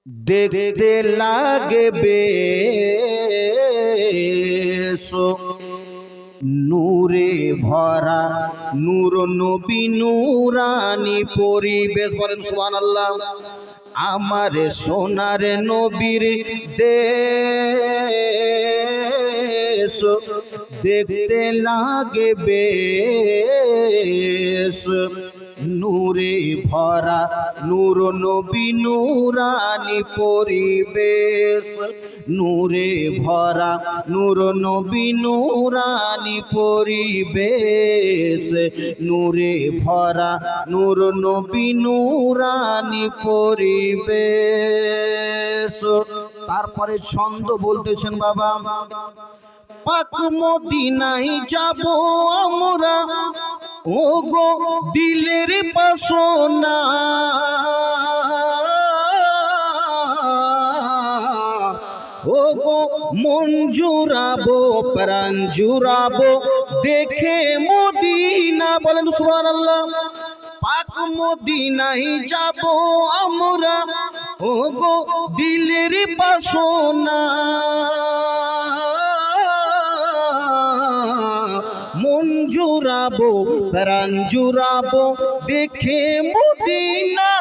দেখতে লাগে বেশ নূরে ভরা, নূর নবী নূরানি পরিবেশ। বলেন সুবহানাল্লাহ। আমার সোনার নবীর দেশ দেখতে লাগে বেশ নূরে ভরা, নূর নবী নূরানি পরিবেশ। নূরে ভরা, নূর নবী নূরানি পরিবেশ। নূরে ভরা, নূর নবী নূরানি পরিবেশ। তারপরে ছন্দ বলতেছেন বাবা, পাক মদিনায় যাব আমরা, ও গো দিলের বাসনা, ও গো মন জুড়াবো প্রাণ জুড়াবো দেখে মদিনা। বলেন সুবহানাল্লাহ। পাক মদিনায় যাব আমরা, ও গো দিলের বাসনা, মন জুড়াবো প্রাণ জুড়াবো দেখে মদিনা।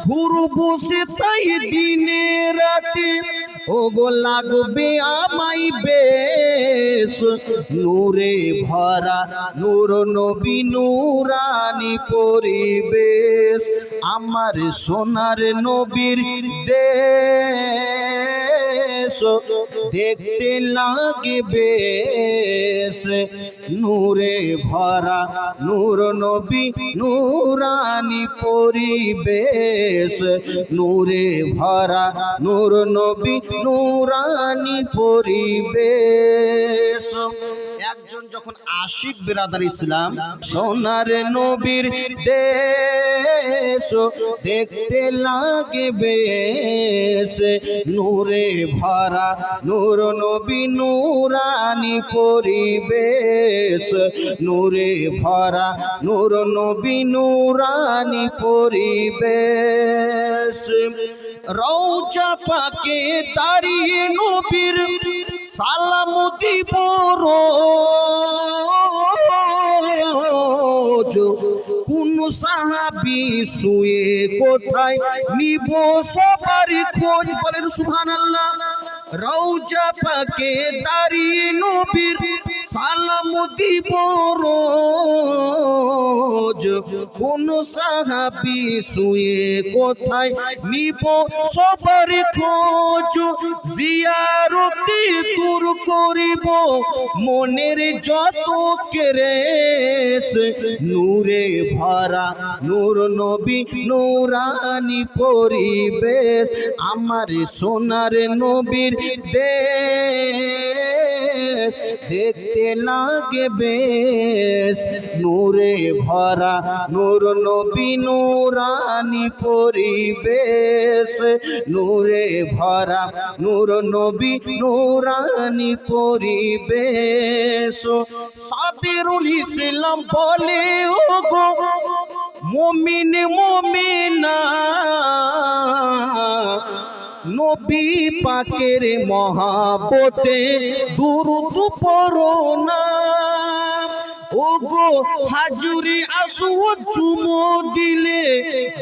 ঘুরবো সে তাই দিনে রাতে, ও গো লাগবে আমায় বেশ। নূরে ভরা, নূর নবী নূরানি পরিবেশ। আমার সোনার নবীর দেশ দেখতে লাগে বেশ নূরে ভরা, নূর নবী নূরানি পরিবেশ। নূরে ভরা, নূর নবী নূরানি পরিবেশ। একজন যখন আশিক বিরাদার ইসলাম, সোনার নবীর দেশ দেখতে লাগে বেশ নূরে ভরা, নূর নবী নূরানি পরিবেশ। নূরে ভরা, নূর নবী নূরানি পরিবেশ। রওজা পাকে দাঁড়িয়ে নবীর সালাম দিব রোজ। কোন সাহাবী শুয়ে কোথায় নিব সবার খোঁজ। বলেন সুবহানাল্লাহ। রওজা পাকে দাঁড়িয়ে নবীর সালাম দিব রোজ। কোন সাহাবী শুয়ে কোথায় নিব সবার খোঁজ। জিয়ারতে দূর করিব মনের যত কেরেশ। নূরে ভরা, নূর নবী নূরানি পরিবেশ। আমার সোনার নবীর দেশ দেখতে লাগে বেশ নূরে ভরা, নূর নবী নূরানি পরিবেশ। নূরে ভরা, নূর নবী নূরানি পরিবেশ। সাবিরুল ইসলাম বলে, ও গো মুমিন মুমিনা, নবী পাকের মহাব্বতে দুরূদ পড়ো না। ও গো হাজুরি আসওয়াদ চুমো দিলে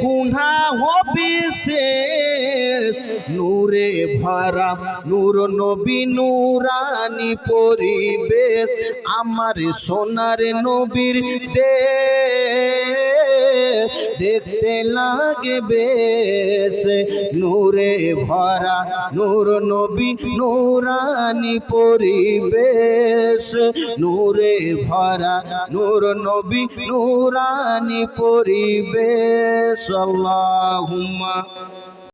গুনাহ হবে শেষ। নূরে ভরা, নূর নবী নূরানি পরিবেশ। আমার সোনার নবীর দেশ দেখতে লাগে বেশ নূরে ভরা, নূর নবী নূরানি পরিবেশ। নূরে ভরা, নূর নবী নূরানি পরিবেশ। আল্লাহুম্মা